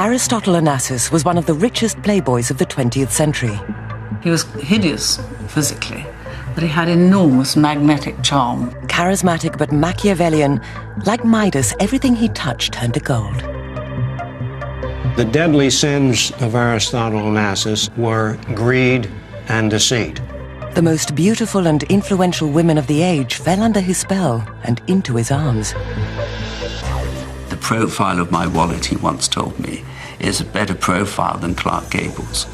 Aristotle Onassis was one of the richest playboys of the 20th century. He was hideous physically, but he had enormous magnetic charm. Charismatic but Machiavellian, like Midas, everything he touched turned to gold. The deadly sins of Aristotle Onassis were greed and deceit. The most beautiful and influential women of the age fell under his spell and into his arms. The profile of my wallet, he once told me, is a better profile than Clark Gable's.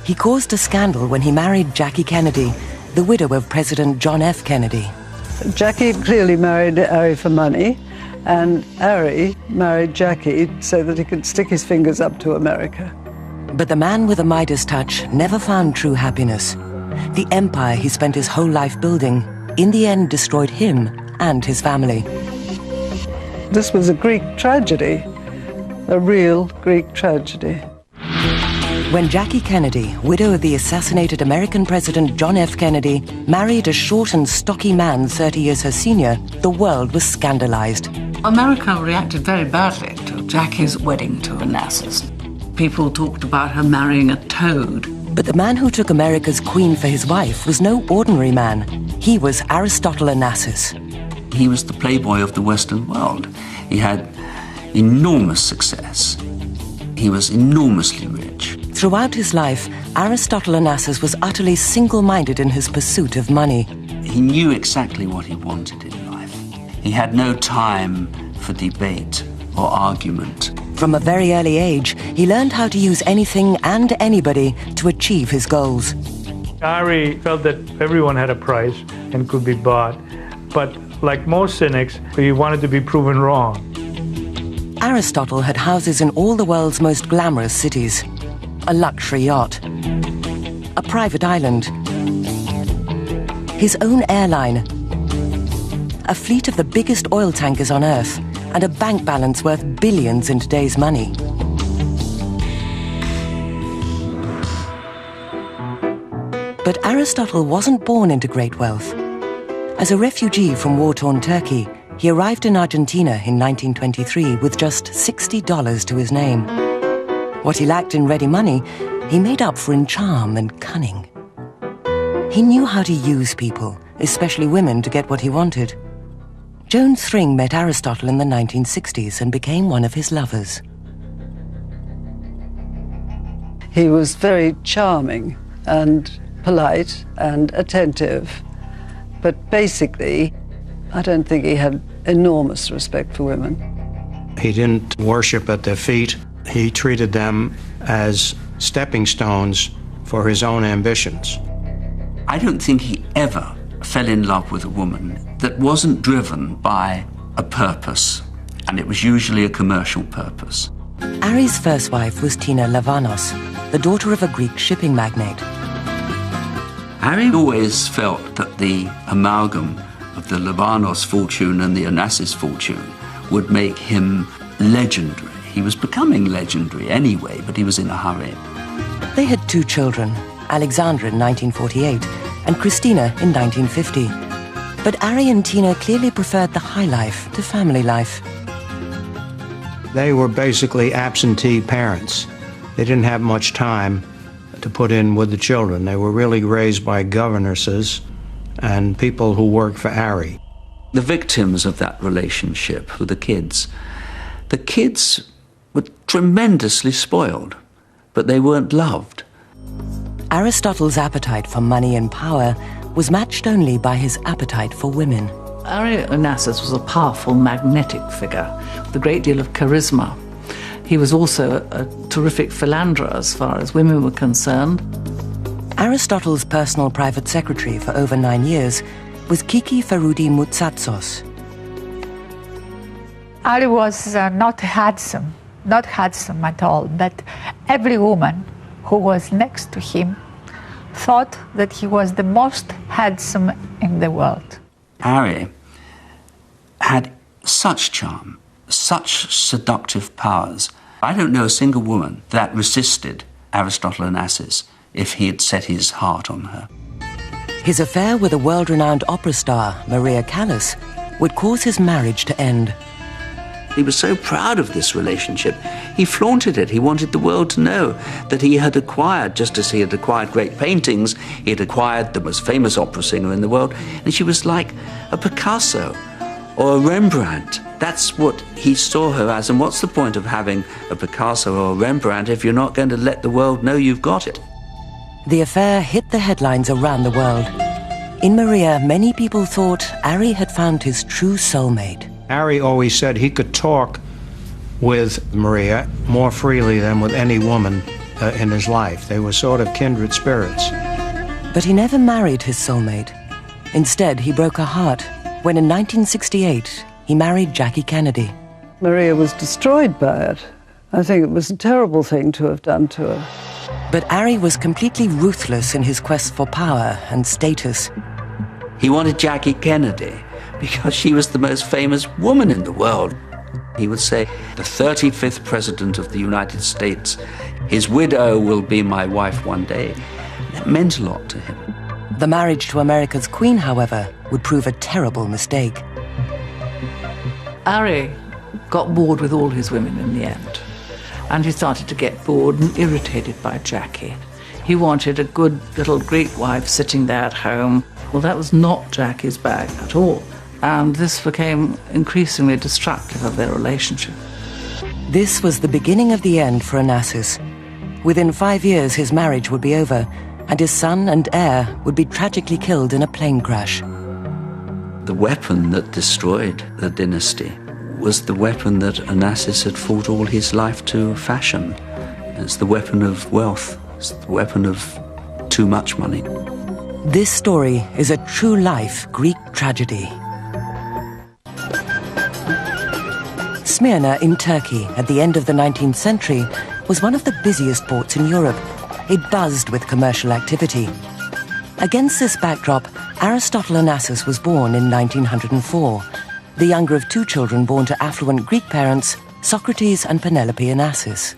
He caused a scandal when he married Jackie Kennedy, the widow of President John F. Kennedy. Jackie clearly married Ari for money, and Ari married Jackie so that he could stick his fingers up to America. But the man with a Midas touch never found true happiness. The empire he spent his whole life building, in the end destroyed him and his family. This was a Greek tragedy, a real Greek tragedy. When Jackie Kennedy, widow of the assassinated American President John F. Kennedy, married a short and stocky man 30 years her senior, the world was scandalized. America reacted very badly to Jackie's wedding to Onassis. People talked about her marrying a toad. But the man who took America's queen for his wife was no ordinary man. He was Aristotle Onassis. He was the playboy of the Western world. He had enormous success. He was enormously rich. Throughout his life, Aristotle Onassis was utterly single-minded in his pursuit of money. He knew exactly what he wanted in life. He had no time for debate or argument. From a very early age, he learned how to use anything and anybody to achieve his goals. Ari felt that everyone had a price and could be bought, but like most cynics, he wanted to be proven wrong. Aristotle had houses in all the world's most glamorous cities, a luxury yacht, a private island, his own airline, a fleet of the biggest oil tankers on Earth, and a bank balance worth billions in today's money. But Aristotle wasn't born into great wealth. As a refugee from war-torn Turkey, he arrived in Argentina in 1923 with just $60 to his name. What he lacked in ready money, he made up for in charm and cunning. He knew how to use people, especially women, to get what he wanted. Joan Thring met Aristotle in the 1960s and became one of his lovers. He was very charming and polite and attentive, but basically, I don't think he had enormous respect for women. He didn't worship at their feet. He treated them as stepping stones for his own ambitions. I don't think he ever fell in love with a woman that wasn't driven by a purpose, and it was usually a commercial purpose. Ari's first wife was Tina Lavanos, the daughter of a Greek shipping magnate. Ari always felt that the amalgam of the Lavanos fortune and the Onassis fortune would make him legendary. He was becoming legendary anyway, but he was in a hurry. They had 2 children, Alexandra in 1948 and Christina in 1950. But Ari and Tina clearly preferred the high life to family life. They were basically absentee parents. They didn't have much time to put in with the children. They were really raised by governesses and people who worked for Ari. The victims of that relationship were the kids were tremendously spoiled, but they weren't loved. Aristotle's appetite for money and power was matched only by his appetite for women. Ari Onassis was a powerful, magnetic figure with a great deal of charisma. He was also a terrific philanderer as far as women were concerned. Aristotle's personal private secretary for over 9 years was Kiki Ferudi Moutsatsos. Ari was not handsome at all, but every woman who was next to him thought that he was the most handsome in the world. Ari had such charm, such seductive powers. I don't know a single woman that resisted Aristotle Onassis if he had set his heart on her. His affair with a world-renowned opera star, Maria Callas, would cause his marriage to end. He was so proud of this relationship. He flaunted it. He wanted the world to know that he had acquired, just as he had acquired great paintings, he had acquired the most famous opera singer in the world, and she was like a Picasso or a Rembrandt. That's what he saw her as. And what's the point of having a Picasso or a Rembrandt if you're not going to let the world know you've got it? The affair hit the headlines around the world. In Maria, many people thought Ari had found his true soulmate. Ari always said he could talk with Maria more freely than with any woman in his life. They were sort of kindred spirits. But he never married his soulmate. Instead, he broke her heart when in 1968 he married Jackie Kennedy. Maria was destroyed by it. I think it was a terrible thing to have done to her. But Ari was completely ruthless in his quest for power and status. He wanted Jackie Kennedy because she was the most famous woman in the world. He would say, the 35th President of the United States, his widow will be my wife one day. That meant a lot to him. The marriage to America's Queen, however, would prove a terrible mistake. Ari got bored with all his women in the end, and he started to get bored and irritated by Jackie. He wanted a good little Greek wife sitting there at home. Well, that was not Jackie's bag at all, and this became increasingly destructive of their relationship. This was the beginning of the end for Ωνασsis. Within 5 years, his marriage would be over, and his son and heir would be tragically killed in a plane crash. The weapon that destroyed the dynasty was the weapon that Ωνασsis had fought all his life to fashion. It's the weapon of wealth. It's the weapon of too much money. This story is a true-life Greek tragedy. Smyrna in Turkey at the end of the 19th century was one of the busiest ports in Europe. It buzzed with commercial activity. Against this backdrop, Aristotle Ωνασsis was born in 1904, the younger of two children born to affluent Greek parents, Socrates and Penelope Ωνασsis.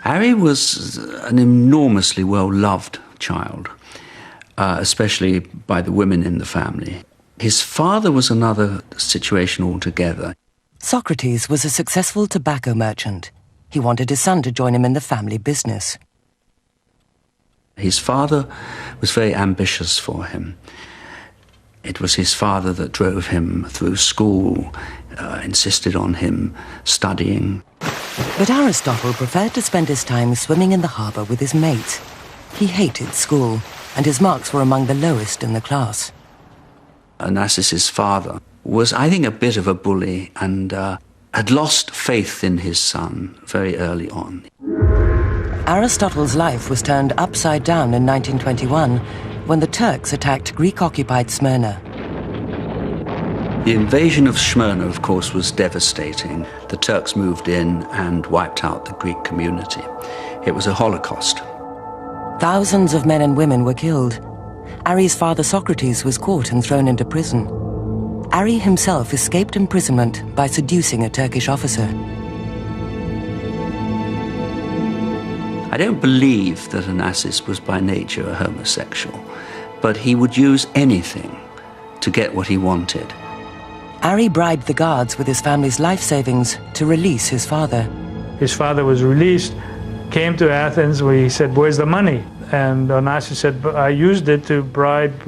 Ari was an enormously well-loved child, especially by the women in the family. His father was another situation altogether. Socrates was a successful tobacco merchant. He wanted his son to join him in the family business. His father was very ambitious for him. It was his father that drove him through school, insisted on him studying. But Aristotle preferred to spend his time swimming in the harbour with his mates. He hated school, and his marks were among the lowest in the class. Ωνασsis' father was, I think, a bit of a bully and had lost faith in his son very early on. Aristotle's life was turned upside down in 1921 when the Turks attacked Greek-occupied Smyrna. The invasion of Smyrna, of course, was devastating. The Turks moved in and wiped out the Greek community. It was a Holocaust. Thousands of men and women were killed. Ari's father Socrates was caught and thrown into prison. Ari himself escaped imprisonment by seducing a Turkish officer. I don't believe that Ωνασsis was by nature a homosexual, but he would use anything to get what he wanted. Ari bribed the guards with his family's life savings to release his father. His father was released, came to Athens where he said, "Where's the money?" And Ωνασsis said, "I used it to bribe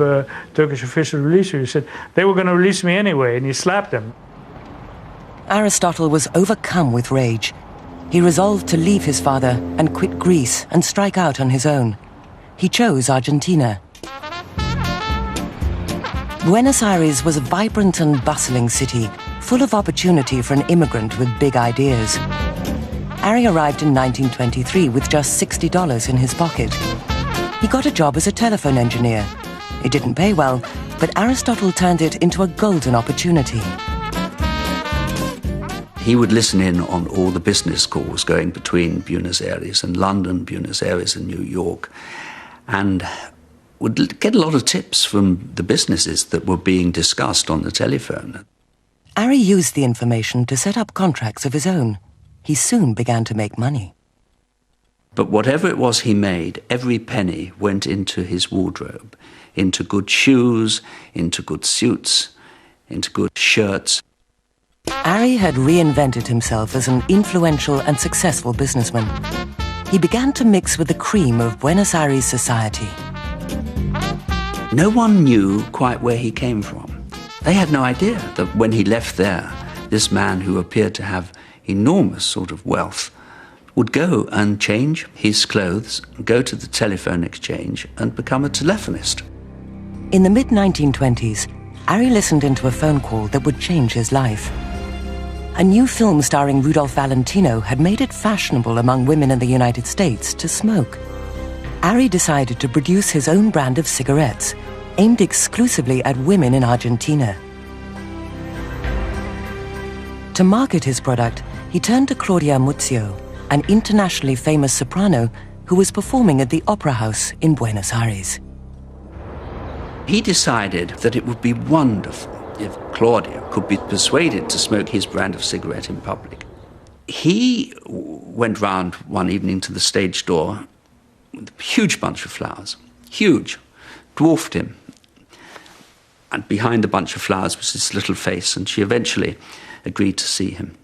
Turkish officials to release you." He said, "They were going to release me anyway," and he slapped him. Aristotle was overcome with rage. He resolved to leave his father and quit Greece and strike out on his own. He chose Argentina. Buenos Aires was a vibrant and bustling city, full of opportunity for an immigrant with big ideas. Ari arrived in 1923 with just $60 in his pocket. He got a job as a telephone engineer. It didn't pay well, but Aristotle turned it into a golden opportunity. He would listen in on all the business calls going between Buenos Aires and London, Buenos Aires and New York, and would get a lot of tips from the businesses that were being discussed on the telephone. Ari used the information to set up contracts of his own. He soon began to make money. But whatever it was he made, every penny went into his wardrobe, into good shoes, into good suits, into good shirts. Ari had reinvented himself as an influential and successful businessman. He began to mix with the cream of Buenos Aires society. No one knew quite where he came from. They had no idea that when he left there, this man who appeared to have enormous sort of wealth would go and change his clothes, go to the telephone exchange and become a telephonist. In the mid-1920s, Ari listened into a phone call that would change his life. A new film starring Rudolph Valentino had made it fashionable among women in the United States to smoke. Ari decided to produce his own brand of cigarettes, aimed exclusively at women in Argentina. To market his product, he turned to Claudia Muzio, an internationally famous soprano who was performing at the Opera House in Buenos Aires. He decided that it would be wonderful if Claudia could be persuaded to smoke his brand of cigarette in public. He went round one evening to the stage door with a huge bunch of flowers, huge, dwarfed him. And behind the bunch of flowers was this little face, and she eventually agreed to see him.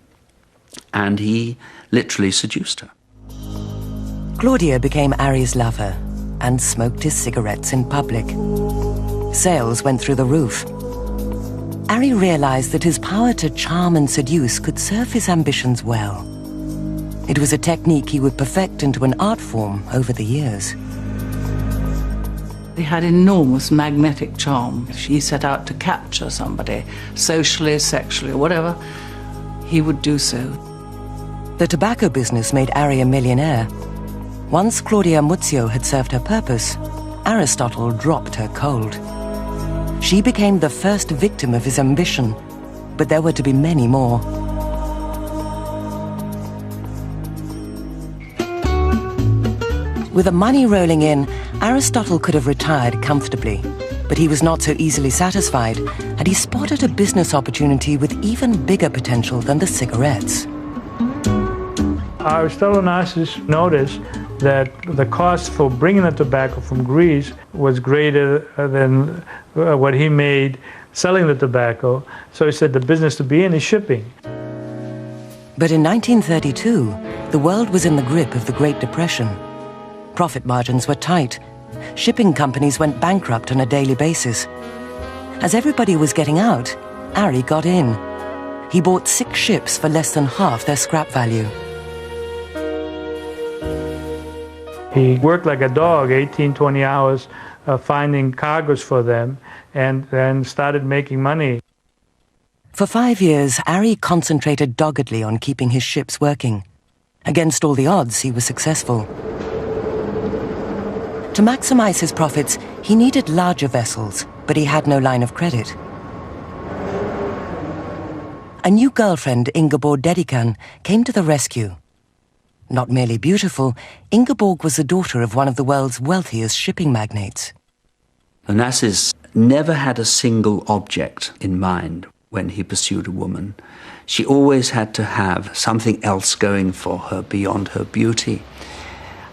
And he literally seduced her. Claudia became Ari's lover and smoked his cigarettes in public. Sales went through the roof. Ari realized that his power to charm and seduce could serve his ambitions well. It was a technique he would perfect into an art form over the years. He had enormous magnetic charm. If he set out to capture somebody, socially, sexually, whatever, he would do so. The tobacco business made Ari a millionaire. Once Claudia Muzio had served her purpose, Aristotle dropped her cold. She became the first victim of his ambition, but there were to be many more. With the money rolling in, Aristotle could have retired comfortably, but he was not so easily satisfied, and he spotted a business opportunity with even bigger potential than the cigarettes. Aristotle Onassis noticed that the cost for bringing the tobacco from Greece was greater than what he made selling the tobacco, so he said the business to be in is shipping. But in 1932, the world was in the grip of the Great Depression. Profit margins were tight. Shipping companies went bankrupt on a daily basis. As everybody was getting out, Ari got in. He bought 6 ships for less than half their scrap value. He worked like a dog, 18, 20 hours, finding cargoes for them, and then started making money. For 5 years, Ari concentrated doggedly on keeping his ships working. Against all the odds, he was successful. To maximize his profits, he needed larger vessels, but he had no line of credit. A new girlfriend, Ingeborg Dedikan, came to the rescue. Not merely beautiful, Ingeborg was the daughter of one of the world's wealthiest shipping magnates. Onassis never had a single object in mind when he pursued a woman. She always had to have something else going for her beyond her beauty.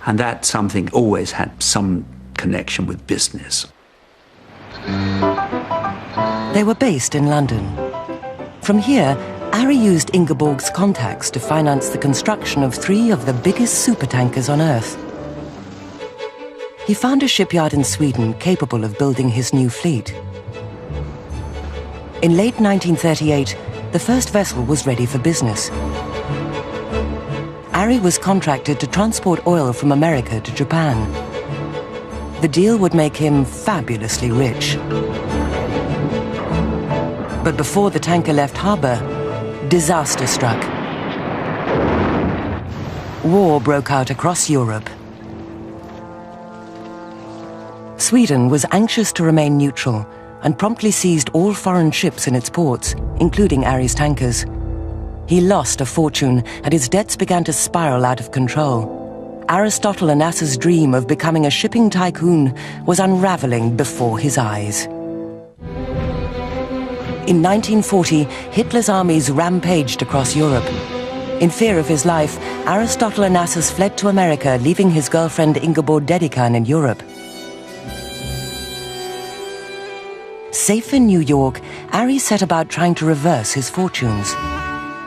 And that something always had some connection with business. They were based in London. From here, Ari used Ingeborg's contacts to finance the construction of 3 of the biggest supertankers on Earth. He found a shipyard in Sweden capable of building his new fleet. In late 1938, the first vessel was ready for business. Ari was contracted to transport oil from America to Japan. The deal would make him fabulously rich. But before the tanker left harbor, disaster struck. War broke out across Europe. Sweden was anxious to remain neutral and promptly seized all foreign ships in its ports, including Ari's tankers. He lost a fortune, and his debts began to spiral out of control. Aristotle Onassis' dream of becoming a shipping tycoon was unraveling before his eyes. In 1940, Hitler's armies rampaged across Europe. In fear of his life, Aristotle Onassis fled to America, leaving his girlfriend Ingeborg Dedikan in Europe. Safe in New York, Ari set about trying to reverse his fortunes.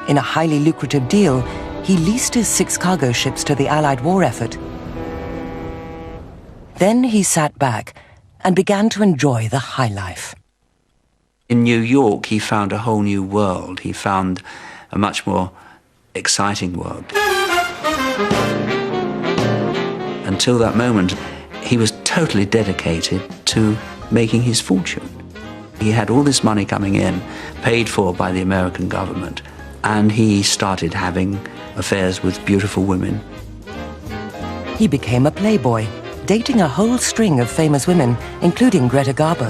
In a highly lucrative deal, he leased his 6 cargo ships to the Allied war effort. Then he sat back and began to enjoy the high life. In New York, he found a whole new world. He found a much more exciting world. Until that moment, he was totally dedicated to making his fortune. He had all this money coming in, paid for by the American government, and he started having affairs with beautiful women. He became a playboy, dating a whole string of famous women, including Greta Garbo.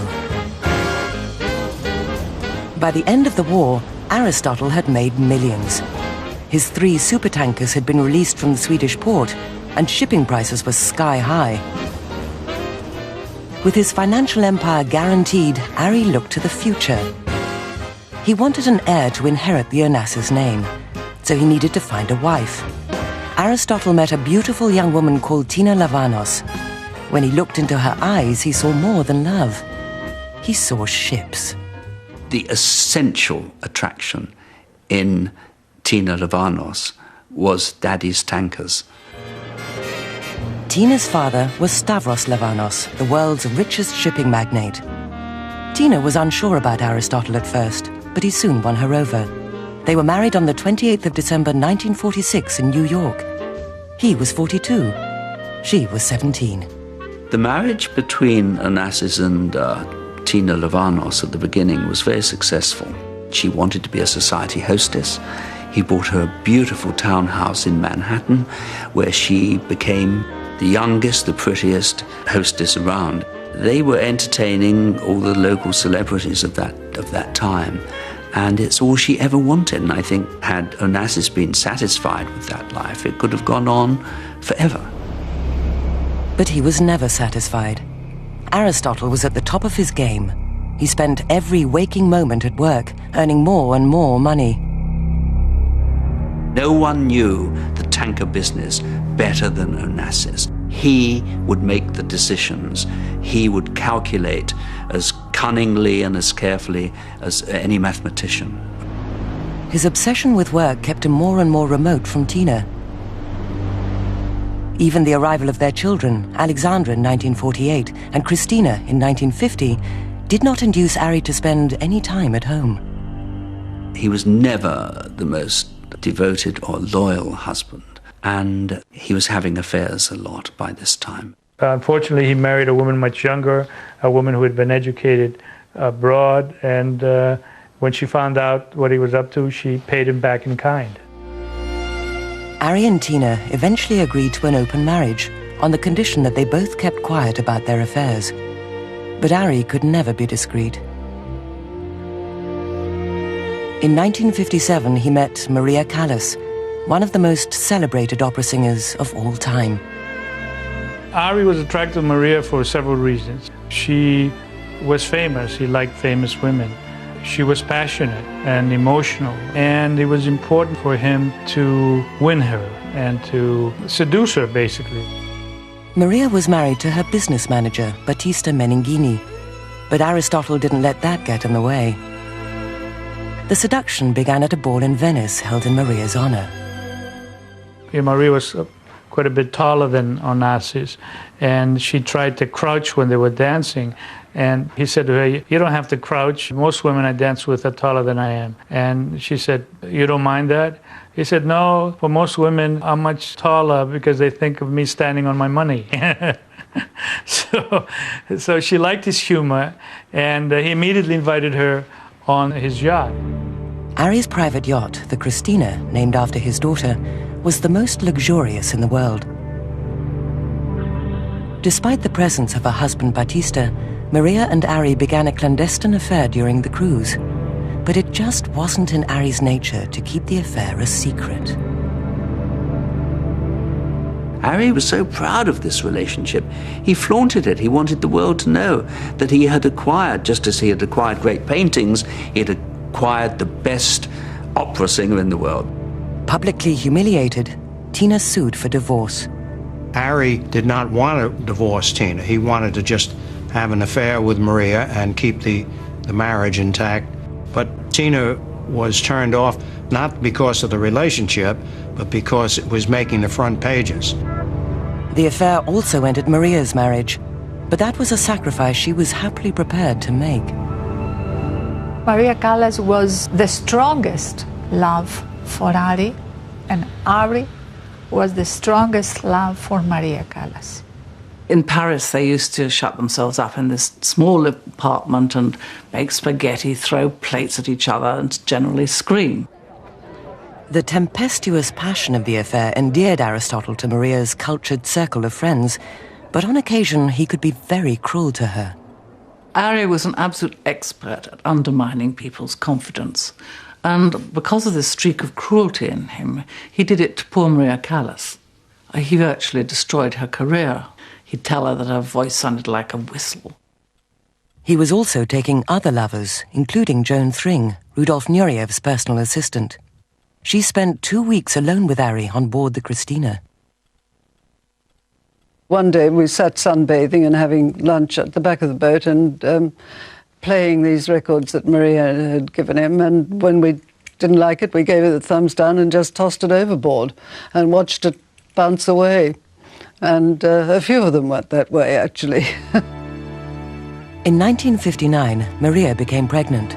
By the end of the war, Aristotle had made millions. His 3 supertankers had been released from the Swedish port, and shipping prices were sky high. With his financial empire guaranteed, Ari looked to the future. He wanted an heir to inherit the Onassis name, so he needed to find a wife. Aristotle met a beautiful young woman called Tina Lavanos. When he looked into her eyes, he saw more than love. He saw ships. The essential attraction in Tina Lavanos was Daddy's tankers. Tina's father was Stavros Lavanos, the world's richest shipping magnate. Tina was unsure about Aristotle at first, but he soon won her over. They were married on the 28th of December 1946 in New York. He was 42. She was 17. The marriage between Onassis and Tina Lavanos at the beginning was very successful. She wanted to be a society hostess. He bought her a beautiful townhouse in Manhattan, where she became the youngest, the prettiest hostess around. They were entertaining all the local celebrities of that time, and it's all she ever wanted. And I think had Onassis been satisfied with that life, it could have gone on forever. But he was never satisfied. Aristotle was at the top of his game. He spent every waking moment at work, earning more and more money. No one knew the tanker business better than Onassis. He would make the decisions. He would calculate as cunningly and as carefully as any mathematician. His obsession with work kept him more and more remote from Tina. Even the arrival of their children, Alexandra in 1948 and Christina in 1950, did not induce Ari to spend any time at home. He was never the most devoted or loyal husband, and he was having affairs a lot by this time. Unfortunately, he married a woman much younger, a woman who had been educated abroad, and when she found out what he was up to, she paid him back in kind. Ari and Tina eventually agreed to an open marriage on the condition that they both kept quiet about their affairs. But Ari could never be discreet. In 1957, he met Maria Callas, one of the most celebrated opera singers of all time. Ari was attracted to Maria for several reasons. She was famous. He liked famous women. She was passionate and emotional, and it was important for him to win her and to seduce her, basically. Maria was married to her business manager, Battista Meninghini, but Aristotle didn't let that get in the way. The seduction began at a ball in Venice held in Maria's honor. Maria was quite a bit taller than Onassis, and she tried to crouch when they were dancing. And he said to her, "You don't have to crouch. Most women I dance with are taller than I am." And she said, "You don't mind that?" He said, "No, for most women, I'm much taller because they think of me standing on my money." So she liked his humor, and he immediately invited her on his yacht. Ari's private yacht, the Christina, named after his daughter, was the most luxurious in the world. Despite the presence of her husband Battista, Maria and Ari began a clandestine affair during the cruise. But it just wasn't in Ari's nature to keep the affair a secret. Ari was so proud of this relationship. He flaunted it. He wanted the world to know that he had acquired, just as he had acquired great paintings, he had acquired the best opera singer in the world. Publicly humiliated, Tina sued for divorce. Ari did not want to divorce Tina. He wanted to just have an affair with Maria and keep the marriage intact. But Tina was turned off not because of the relationship, but because it was making the front pages. The affair also ended Maria's marriage, but that was a sacrifice she was happily prepared to make. Maria Callas was the strongest love for Ari, and Ari was the strongest love for Maria Callas. In Paris, they used to shut themselves up in this small apartment and make spaghetti, throw plates at each other, and generally scream. The tempestuous passion of the affair endeared Aristotle to Maria's cultured circle of friends, but on occasion he could be very cruel to her. Ari was an absolute expert at undermining people's confidence, and because of this streak of cruelty in him, he did it to poor Maria Callas. He virtually destroyed her career. He'd tell her that her voice sounded like a whistle. He was also taking other lovers, including Joan Thring, Rudolf Nureyev's personal assistant. She spent 2 weeks alone with Ari on board the Christina. One day we sat sunbathing and having lunch at the back of the boat and playing these records that Maria had given him, and when we didn't like it, we gave it the thumbs down and just tossed it overboard and watched it bounce away. And a few of them went that way, actually. In 1959, Maria became pregnant.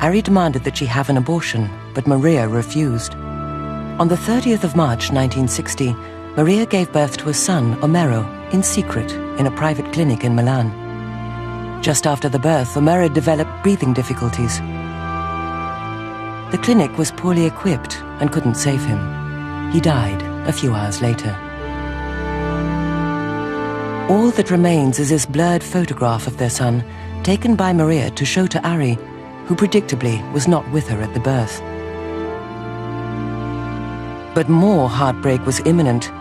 Ari demanded that she have an abortion, but Maria refused. On the 30th of March 1960, Maria gave birth to a son, Omero, in secret in a private clinic in Milan. Just after the birth, Omero developed breathing difficulties. The clinic was poorly equipped and couldn't save him. He died a few hours later. All that remains is this blurred photograph of their son, taken by Maria to show to Ari, who predictably was not with her at the birth. But more heartbreak was imminent.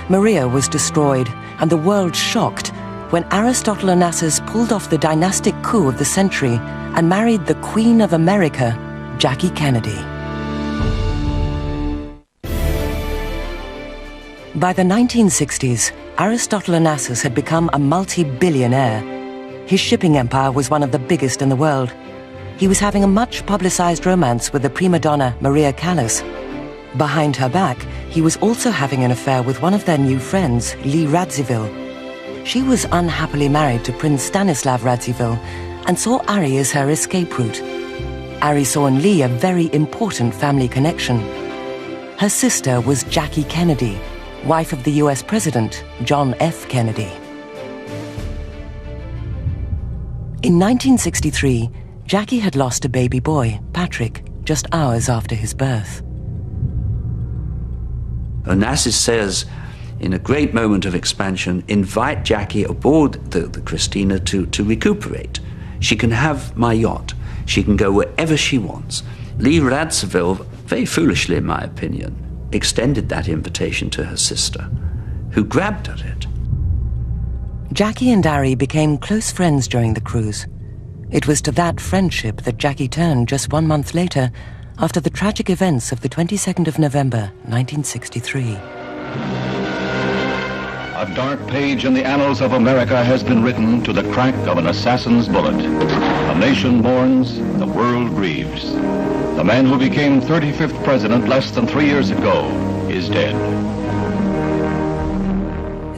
Maria was destroyed, and the world shocked when Aristotle Onassis pulled off the dynastic coup of the century and married the Queen of America, Jackie Kennedy. By the 1960s, Aristotle Onassis had become a multi-billionaire. His shipping empire was one of the biggest in the world. He was having a much-publicized romance with the prima donna Maria Callas. Behind her back, he was also having an affair with one of their new friends, Lee Radziwill. She was unhappily married to Prince Stanislav Radziwill and saw Ari as her escape route. Ari saw in Lee a very important family connection. Her sister was Jackie Kennedy, wife of the US President, John F. Kennedy. In 1963, Jackie had lost a baby boy, Patrick, just hours after his birth. Onassis says, in a great moment of expansion, invite Jackie aboard the Christina to recuperate. She can have my yacht. She can go wherever she wants. Lee Radziwill, very foolishly in my opinion, extended that invitation to her sister, who grabbed at it. Jackie and Ari became close friends during the cruise. It was to that friendship that Jackie turned just 1 month later, after the tragic events of the 22nd of November, 1963. A dark page in the annals of America has been written to the crack of an assassin's bullet. A nation mourns, the world grieves. The man who became 35th president less than 3 years ago is dead.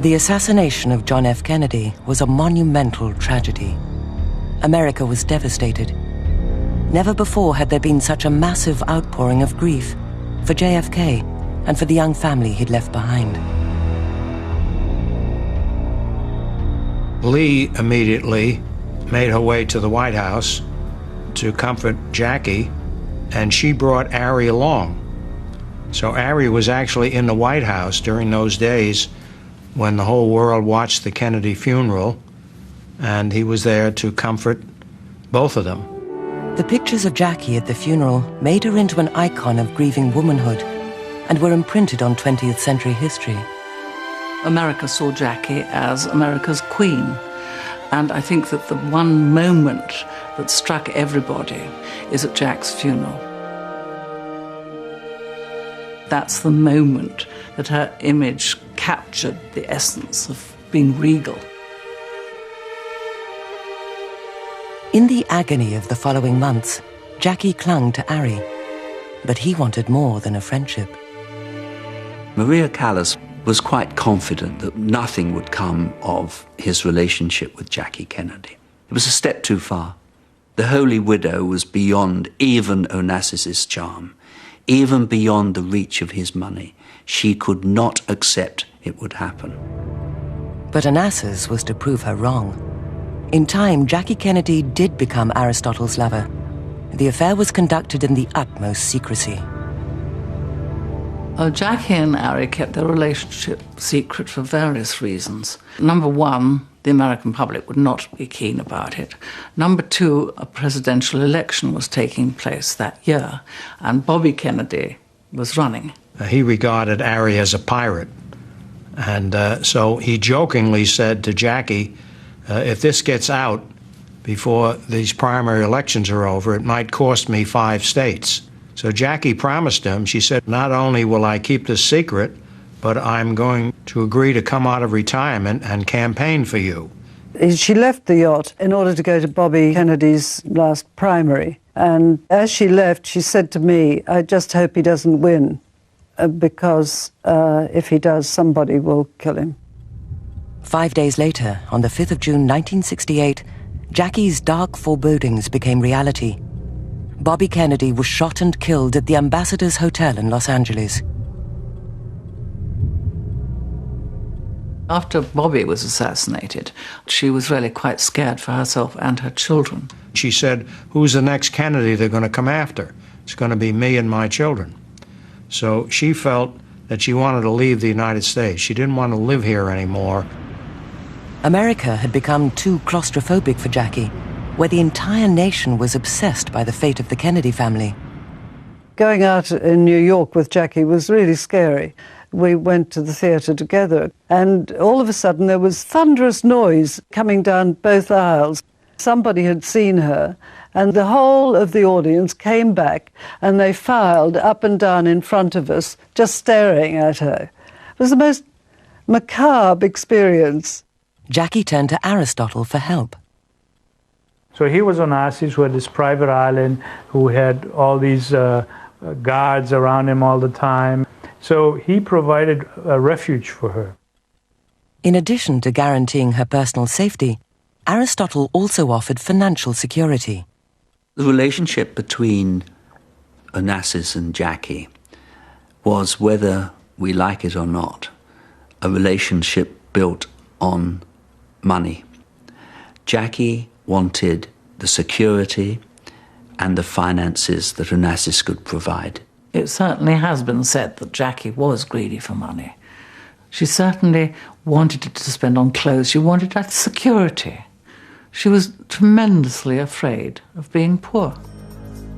The assassination of John F. Kennedy was a monumental tragedy. America was devastated. Never before had there been such a massive outpouring of grief for JFK and for the young family he'd left behind. Lee immediately made her way to the White House to comfort Jackie, and she brought Ari along. So Ari was actually in the White House during those days when the whole world watched the Kennedy funeral, and he was there to comfort both of them. The pictures of Jackie at the funeral made her into an icon of grieving womanhood and were imprinted on 20th century history. America saw Jackie as America's queen. And I think that the one moment that struck everybody is at Jack's funeral. That's the moment that her image captured the essence of being regal. In the agony of the following months, Jackie clung to Ari. But he wanted more than a friendship. Maria Callas was quite confident that nothing would come of his relationship with Jackie Kennedy. It was a step too far. The Holy Widow was beyond even Onassis's charm, even beyond the reach of his money. She could not accept it would happen. But Onassis was to prove her wrong. In time, Jackie Kennedy did become Aristotle's lover. The affair was conducted in the utmost secrecy. Jackie and Harry kept their relationship secret for various reasons. Number one, the American public would not be keen about it. Number two, a presidential election was taking place that year, and Bobby Kennedy was running. He regarded Harry as a pirate. And so he jokingly said to Jackie, if this gets out before these primary elections are over, it might cost me 5 states. So Jackie promised him, she said, not only will I keep this secret, but I'm going to agree to come out of retirement and campaign for you. She left the yacht in order to go to Bobby Kennedy's last primary. And as she left, she said to me, I just hope he doesn't win, because if he does, somebody will kill him. 5 days later, on the 5th of June 1968, Jackie's dark forebodings became reality. Bobby Kennedy was shot and killed at the Ambassador's Hotel in Los Angeles. After Bobby was assassinated, she was really quite scared for herself and her children. She said, who's the next Kennedy they're going to come after? It's going to be me and my children. So she felt that she wanted to leave the United States. She didn't want to live here anymore. America had become too claustrophobic for Jackie, where the entire nation was obsessed by the fate of the Kennedy family. Going out in New York with Jackie was really scary. We went to the theatre together, and all of a sudden there was thunderous noise coming down both aisles. Somebody had seen her, and the whole of the audience came back, and they filed up and down in front of us, just staring at her. It was the most macabre experience. Jackie turned to Aristotle for help. So he was Ωνασsis, who had this private island, who had all these guards around him all the time. So he provided a refuge for her. In addition to guaranteeing her personal safety, Aristotle also offered financial security. The relationship between Onassis and Jackie was, whether we like it or not, a relationship built on money. Jackie wanted the security and the finances that Onassis could provide. It certainly has been said that Jackie was greedy for money. She certainly wanted it to spend on clothes. She wanted that security. She was tremendously afraid of being poor.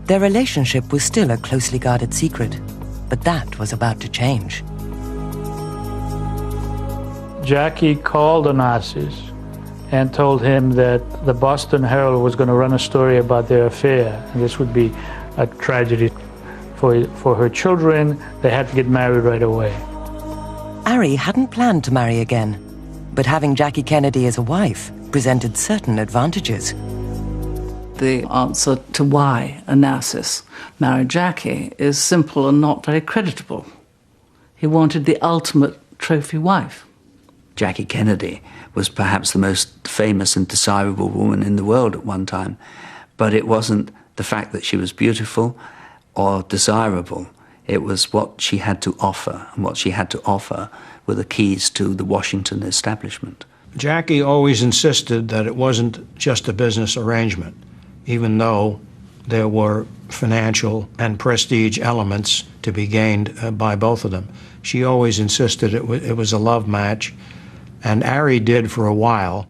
Their relationship was still a closely guarded secret, but that was about to change. Jackie called Onassis and told him that the Boston Herald was going to run a story about their affair, and this would be a tragedy for her children. They had to get married right away. Harry hadn't planned to marry again, but having Jackie Kennedy as a wife presented certain advantages. The answer to why Onassis married Jackie is simple and not very creditable. He wanted the ultimate trophy wife. Jackie Kennedy was perhaps the most famous and desirable woman in the world at one time, but it wasn't the fact that she was beautiful or desirable. It was what she had to offer, and what she had to offer were the keys to the Washington establishment. Jackie always insisted that it wasn't just a business arrangement, even though there were financial and prestige elements to be gained by both of them. She always insisted it was a love match, and Harry did for a while.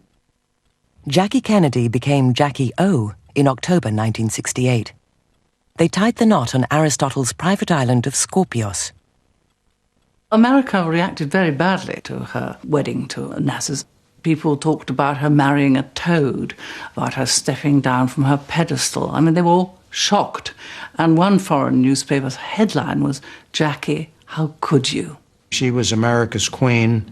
Jackie Kennedy became Jackie O in October 1968. They tied the knot on Aristotle's private island of Skorpios. America reacted very badly to her wedding to Onassis. People talked about her marrying a toad, about her stepping down from her pedestal. I mean, they were all shocked. And one foreign newspaper's headline was, "Jackie, how could you?" She was America's queen,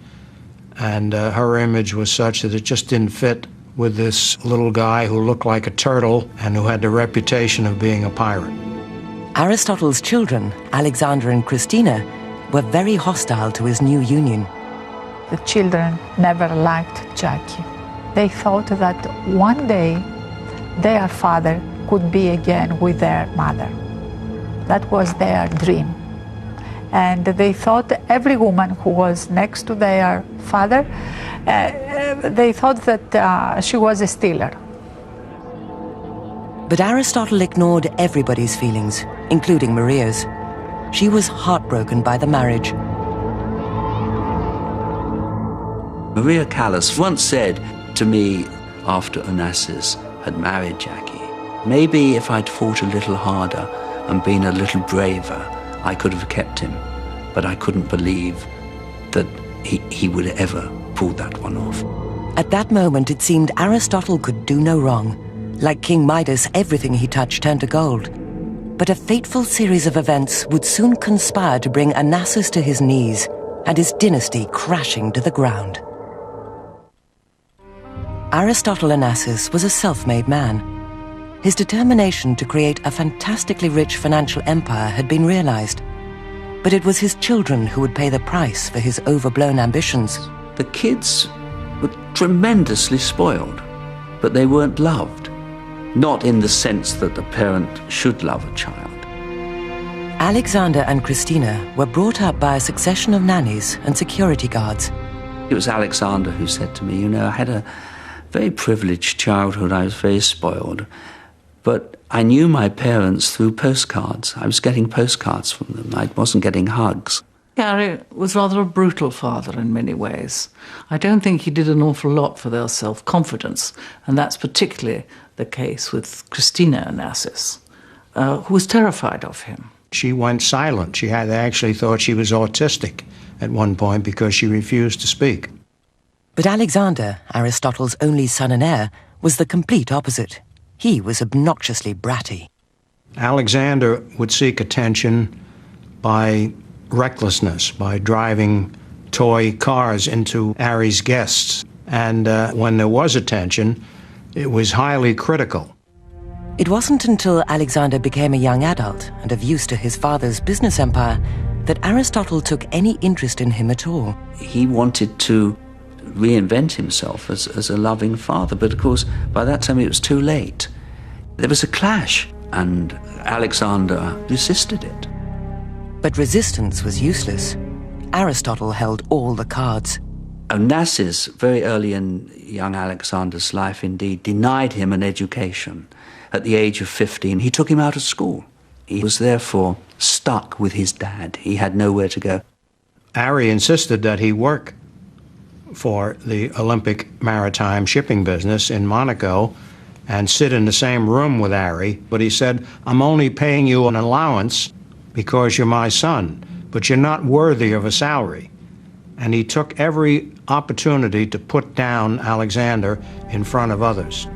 and her image was such that it just didn't fit with this little guy who looked like a turtle and who had the reputation of being a pirate. Aristotle's children, Alexander and Christina, were very hostile to his new union. The children never liked Jackie. They thought that one day their father could be again with their mother. That was their dream. And they thought every woman who was next to their father, they thought that she was a stealer. But Aristotle ignored everybody's feelings, including Maria's. She was heartbroken by the marriage. Maria Callas once said to me after Onassis had married Jackie, maybe if I'd fought a little harder and been a little braver, I could have kept him. But I couldn't believe that he would ever pull that one off. At that moment, it seemed Aristotle could do no wrong. Like King Midas, everything he touched turned to gold. But a fateful series of events would soon conspire to bring Onassis to his knees and his dynasty crashing to the ground. Aristotle Onassis was a self-made man. His determination to create a fantastically rich financial empire had been realized. But it was his children who would pay the price for his overblown ambitions. The kids were tremendously spoiled, but they weren't loved. Not in the sense that the parent should love a child. Alexander and Christina were brought up by a succession of nannies and security guards. It was Alexander who said to me, I had a very privileged childhood. I was very spoiled. But I knew my parents through postcards. I was getting postcards from them. I wasn't getting hugs. Gary was rather a brutal father in many ways. I don't think he did an awful lot for their self-confidence, and that's particularly the case with Christina Onassis, who was terrified of him. She went silent. They actually thought she was autistic at one point because she refused to speak. But Alexander, Aristotle's only son and heir, was the complete opposite. He was obnoxiously bratty. Alexander would seek attention by recklessness, by driving toy cars into Ari's guests. And when there was attention, it was highly critical. It wasn't until Alexander became a young adult and of use to his father's business empire that Aristotle took any interest in him at all. He wanted to reinvent himself as a loving father, but of course by that time it was too late. There was a clash and Alexander resisted it. But resistance was useless. Aristotle held all the cards. Onassis, very early in young Alexander's life indeed, denied him an education. At the age of 15, he took him out of school. He was therefore stuck with his dad. He had nowhere to go. Ari insisted that he work for the Olympic maritime shipping business in Monaco and sit in the same room with Ari, but he said, I'm only paying you an allowance because you're my son, but you're not worthy of a salary. And he took every opportunity to put down Alexander in front of others.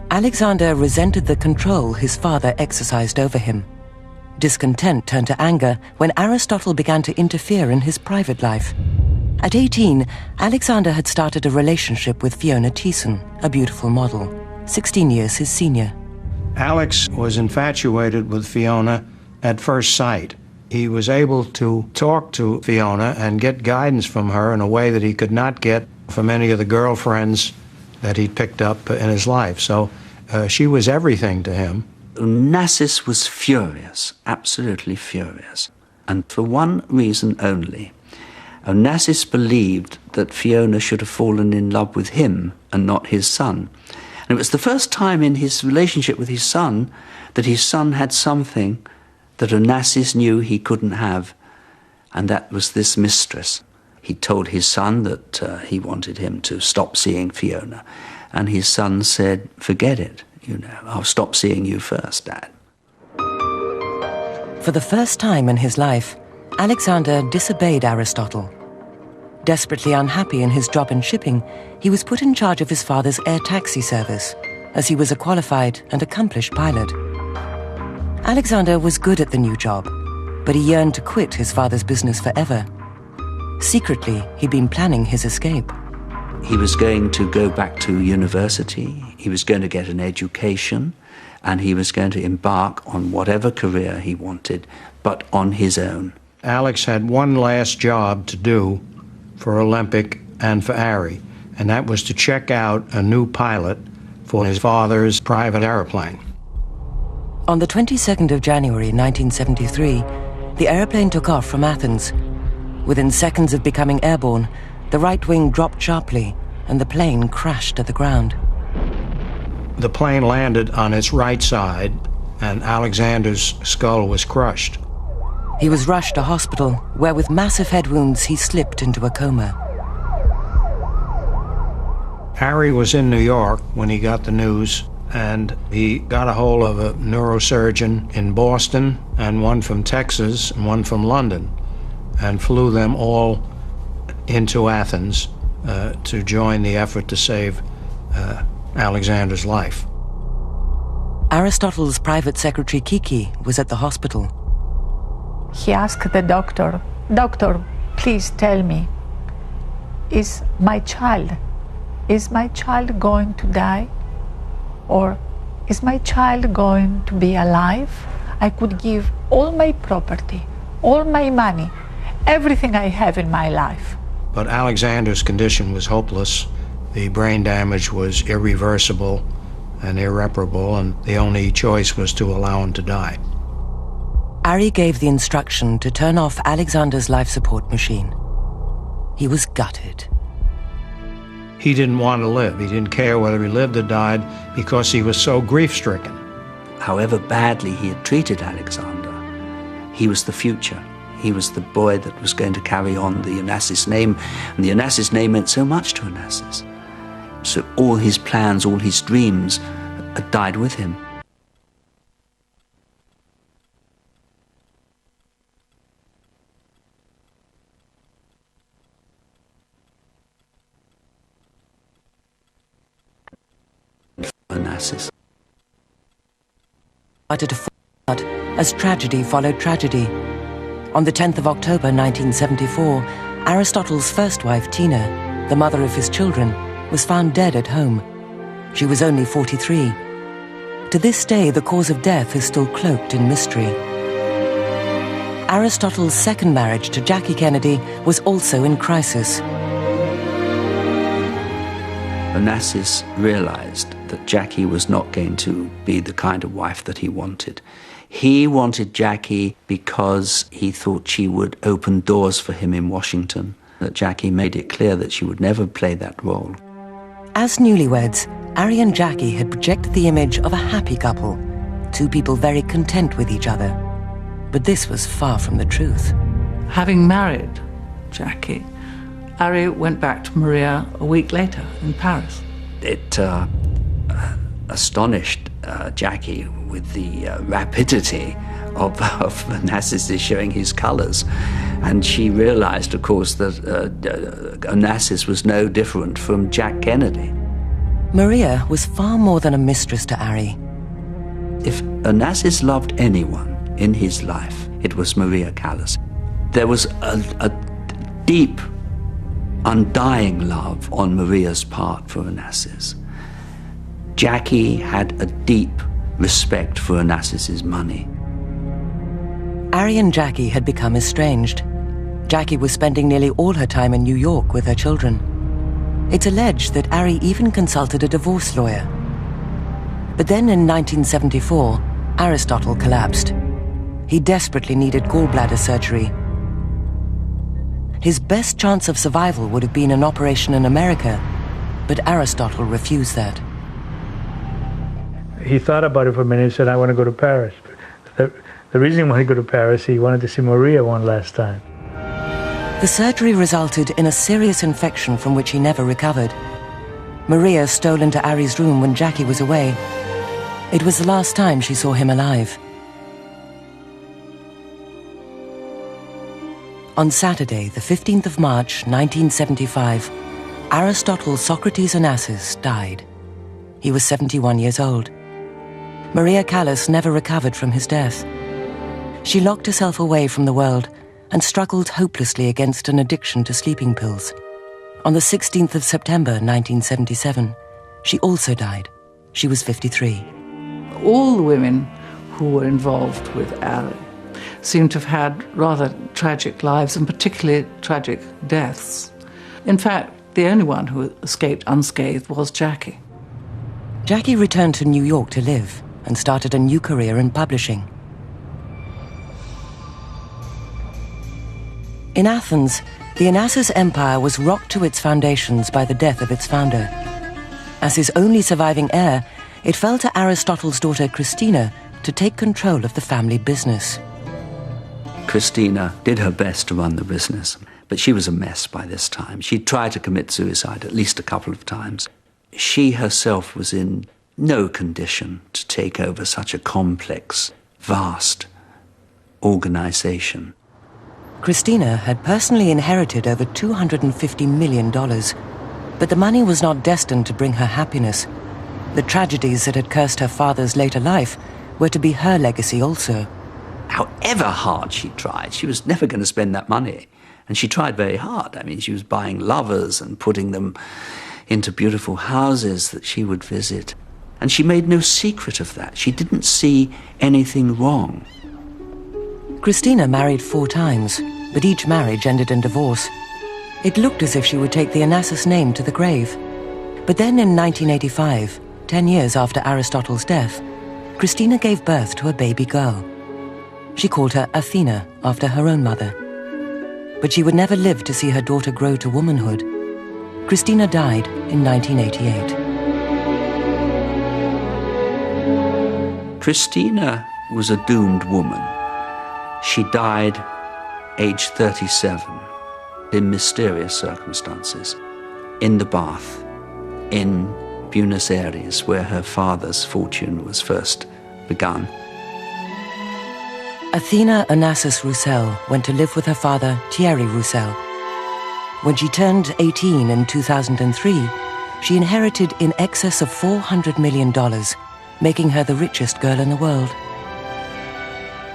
Alexander resented the control his father exercised over him. Discontent turned to anger when Aristotle began to interfere in his private life. At 18, Alexander had started a relationship with Fiona Thiessen, a beautiful model, 16 years his senior. Alex was infatuated with Fiona at first sight. He was able to talk to Fiona and get guidance from her in a way that he could not get from any of the girlfriends that he picked up in his life. So she was everything to him. Onassis was furious, absolutely furious. And for one reason only. Onassis believed that Fiona should have fallen in love with him and not his son. And it was the first time in his relationship with his son that his son had something that Onassis knew he couldn't have, and that was this mistress. He told his son that he wanted him to stop seeing Fiona, and his son said, forget it, I'll stop seeing you first, Dad. For the first time in his life, Alexander disobeyed Aristotle. Desperately unhappy in his job in shipping, he was put in charge of his father's air taxi service, as he was a qualified and accomplished pilot. Alexander was good at the new job, but he yearned to quit his father's business forever. Secretly, he'd been planning his escape. He was going to go back to university, he was going to get an education, and he was going to embark on whatever career he wanted, but on his own. Alex had one last job to do for Olympic and for Ari, and that was to check out a new pilot for his father's private airplane. On the 22nd of January 1973, the airplane took off from Athens. Within seconds of becoming airborne, the right wing dropped sharply and the plane crashed to the ground. The plane landed on its right side and Alexander's skull was crushed. He was rushed to hospital, where with massive head wounds he slipped into a coma. Harry was in New York when he got the news, and he got a hold of a neurosurgeon in Boston and one from Texas and one from London, and flew them all into Athens to join the effort to save Alexander's life. Aristotle's private secretary Kiki was at the hospital. He asked the doctor, "Doctor, please tell me, is my child going to die? Or is my child going to be alive? I could give all my property, all my money, everything I have in my life." But Alexander's condition was hopeless. The brain damage was irreversible and irreparable, and the only choice was to allow him to die. Ari gave the instruction to turn off Alexander's life support machine. He was gutted. He didn't want to live. He didn't care whether he lived or died because he was so grief-stricken. However badly he had treated Alexander, he was the future. He was the boy that was going to carry on the Ωνασsis name, and the Ωνασsis name meant so much to Ωνασsis. So all his plans, all his dreams had died with him. Ωνασsis. Started to fall apart as tragedy followed tragedy. On the 10th of October 1974, Aristotle's first wife, Tina, the mother of his children, was found dead at home. She was only 43. To this day, the cause of death is still cloaked in mystery. Aristotle's second marriage to Jackie Kennedy was also in crisis. Ωνασsis realized that Jackie was not going to be the kind of wife that he wanted. He wanted Jackie because he thought she would open doors for him in Washington, that Jackie made it clear that she would never play that role. As newlyweds, Ari and Jackie had projected the image of a happy couple, two people very content with each other. But this was far from the truth. Having married Jackie, Ari went back to Maria a week later in Paris. It astonished Jackie with the rapidity of Ωνασsis showing his colors. And she realized, of course, that Ωνασsis was no different from Jack Kennedy. Maria was far more than a mistress to Ari. If Ωνασsis loved anyone in his life, it was Maria Callas. There was a deep, undying love on Maria's part for Ωνασsis. Jackie had a deep respect for Ωνασsis' money. Ari and Jackie had become estranged. Jackie was spending nearly all her time in New York with her children. It's alleged that Ari even consulted a divorce lawyer. But then in 1974, Aristotle collapsed. He desperately needed gallbladder surgery. His best chance of survival would have been an operation in America, but Aristotle refused that. He thought about it for a minute and said, "I want to go to Paris." The reason he wanted to go to Paris, he wanted to see Maria one last time. The surgery resulted in a serious infection from which he never recovered. Maria stole into Ari's room when Jackie was away. It was the last time she saw him alive. On Saturday, the 15th of March, 1975, Aristotle Socrates Ωνασsis died. He was 71 years old. Maria Callas never recovered from his death. She locked herself away from the world and struggled hopelessly against an addiction to sleeping pills. On the 16th of September 1977, she also died. She was 53. All the women who were involved with Ali seem to have had rather tragic lives, and particularly tragic deaths. In fact, the only one who escaped unscathed was Jackie. Jackie returned to New York to live and started a new career in publishing. In Athens, the Onassis Empire was rocked to its foundations by the death of its founder. As his only surviving heir, it fell to Aristotle's daughter Christina to take control of the family business. Christina did her best to run the business, but she was a mess by this time. She tried to commit suicide at least a couple of times. She herself was in no condition to take over such a complex, vast organization. Christina had personally inherited over $250 million, but the money was not destined to bring her happiness. The tragedies that had cursed her father's later life were to be her legacy also. However hard she tried, she was never going to spend that money. And she tried very hard. I mean, she was buying lovers and putting them into beautiful houses that she would visit. And she made no secret of that. She didn't see anything wrong. Christina married 4 times, but each marriage ended in divorce. It looked as if she would take the Onassis name to the grave. But then in 1985, 10 years after Aristotle's death, Christina gave birth to a baby girl. She called her Athena, after her own mother. But she would never live to see her daughter grow to womanhood. Christina died in 1988. Christina was a doomed woman. She died aged 37 in mysterious circumstances, in the bath in Buenos Aires, where her father's fortune was first begun. Athena Onassis Roussel went to live with her father, Thierry Roussel. When she turned 18 in 2003, she inherited in excess of $400 million, making her the richest girl in the world.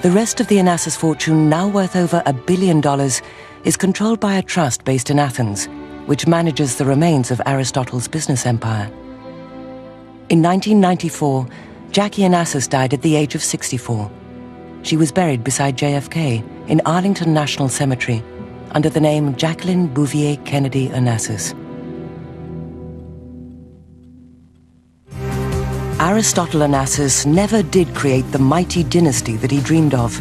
The rest of the Onassis fortune, now worth over $1 billion, is controlled by a trust based in Athens, which manages the remains of Aristotle's business empire. In 1994, Jackie Onassis died at the age of 64. She was buried beside JFK in Arlington National Cemetery under the name Jacqueline Bouvier Kennedy Onassis. Aristotle Onassis never did create the mighty dynasty that he dreamed of.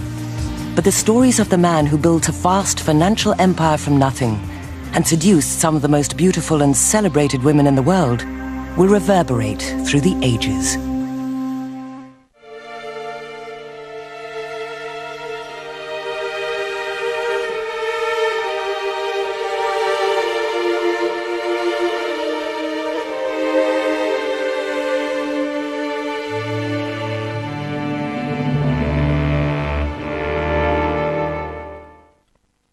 But the stories of the man who built a vast financial empire from nothing and seduced some of the most beautiful and celebrated women in the world will reverberate through the ages.